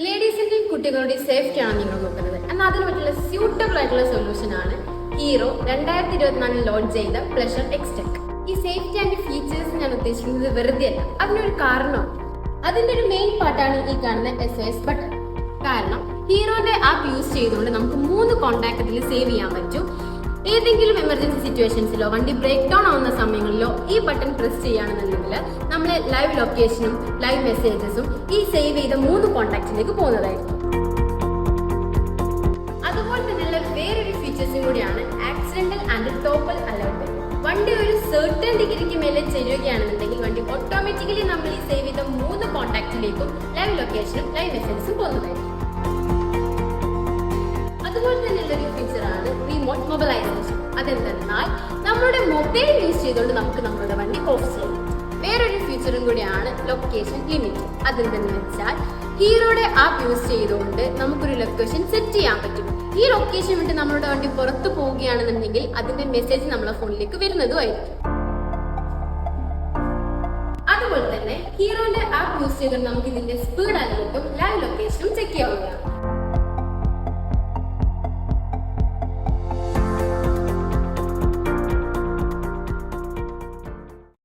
ലേഡീസിന്റെയും കുട്ടികളുടെയും സേഫ്റ്റിയാണ് നിങ്ങൾ നോക്കുന്നത്. എന്നാൽ അതിന് പറ്റുള്ള സ്യൂട്ടബിൾ ആയിട്ടുള്ള സൊല്യൂഷൻ ആണ് ഹീറോ 2024 ലോഞ്ച് ചെയ്ത പ്ലഷർ എക്സ്റ്റെക്. ഈ സേഫ്റ്റി ആൻഡ് ഫീച്ചേഴ്സ് ഞാൻ ഉദ്ദേശിക്കുന്നത് വെറുതെ അല്ല, അതിനൊരു കാരണമാണ്. അതിന്റെ ഒരു മെയിൻ പാർട്ടാണ് ഈ കാണുന്ന SOS ബട്ടൺ. കാരണം ഹീറോന്റെ ആപ്പ് യൂസ് ചെയ്തുകൊണ്ട് നമുക്ക് 3 കോൺടാക്ട് ഇതിൽ സേവ് ചെയ്യാൻ പറ്റും. ഏതെങ്കിലും എമർജൻസി സിറ്റുവേഷൻസിലോ വണ്ടി ബ്രേക്ക് ഡൗൺ ആവുന്ന സമയങ്ങളിലോ ഈ ബട്ടൺ പ്രസ് ചെയ്യുകയാണെന്നുണ്ടെങ്കിൽ നമ്മളെ ലൈവ് ലൊക്കേഷനും ലൈവ് മെസ്സേജസും ഈ സേവ് ചെയ്ത 3 കോൺടാക്റ്റിലേക്ക് പോകുന്നതായിരിക്കും. അതുപോലെ തന്നെയുള്ള വേറൊരു ഫീച്ചേഴ്സും കൂടിയാണ് ആക്സിഡന്റൽ ആൻഡ് ടോപ്പൽ അലർട്ട്. വണ്ടി ഒരു സെർട്ടൺ ഡിഗ്രിക്ക് മേലെ ചെയ്യുകയാണെന്നുണ്ടെങ്കിൽ വണ്ടി ഓട്ടോമാറ്റിക്കലി നമ്മൾ ഈ സേവ് ചെയ്ത 3 കോൺടാക്റ്റിലേക്കും ലൈവ് ലൊക്കേഷനും ലൈവ് മെസ്സേജസും പോകുന്നതായിരിക്കും. അതുപോലെ തന്നെയുള്ള ഒരു ഫീച്ചറാണ് റിമോട്ട് മൊബൈലൈസേഷൻ. അതെന്തെന്നാൽ നമ്മുടെ മൊബൈൽ യൂസ് ചെയ്തുകൊണ്ട് നമുക്ക് നമ്മുടെ വണ്ടി ഓഫ് ചെയ്യാം. വേറൊരു ഫീച്ചറും കൂടിയാണ് ലൊക്കേഷൻ ലിമിറ്റ്. അതെന്തെന്ന് വെച്ചാൽ ഹീറോയുടെ ആപ്പ് യൂസ് ചെയ്തുകൊണ്ട് നമുക്കൊരു ലൊക്കേഷൻ സെറ്റ് ചെയ്യാൻ പറ്റും. ഈ ലൊക്കേഷൻ വിട്ട് നമ്മളുടെ വണ്ടി പുറത്തു പോവുകയാണെന്നുണ്ടെങ്കിൽ അതിന്റെ മെസ്സേജ് നമ്മളെ ഫോണിലേക്ക് വരുന്നതുമായിരിക്കും. അതുപോലെ തന്നെ ഹീറോന്റെ ആപ്പ് യൂസ് ചെയ്തുകൊണ്ട് നമുക്ക് ഇതിന്റെ സ്പീഡ് അലർട്ടും ലൈവ് ലൊക്കേഷനും ചെക്ക് ചെയ്യാവുന്നതാണ്.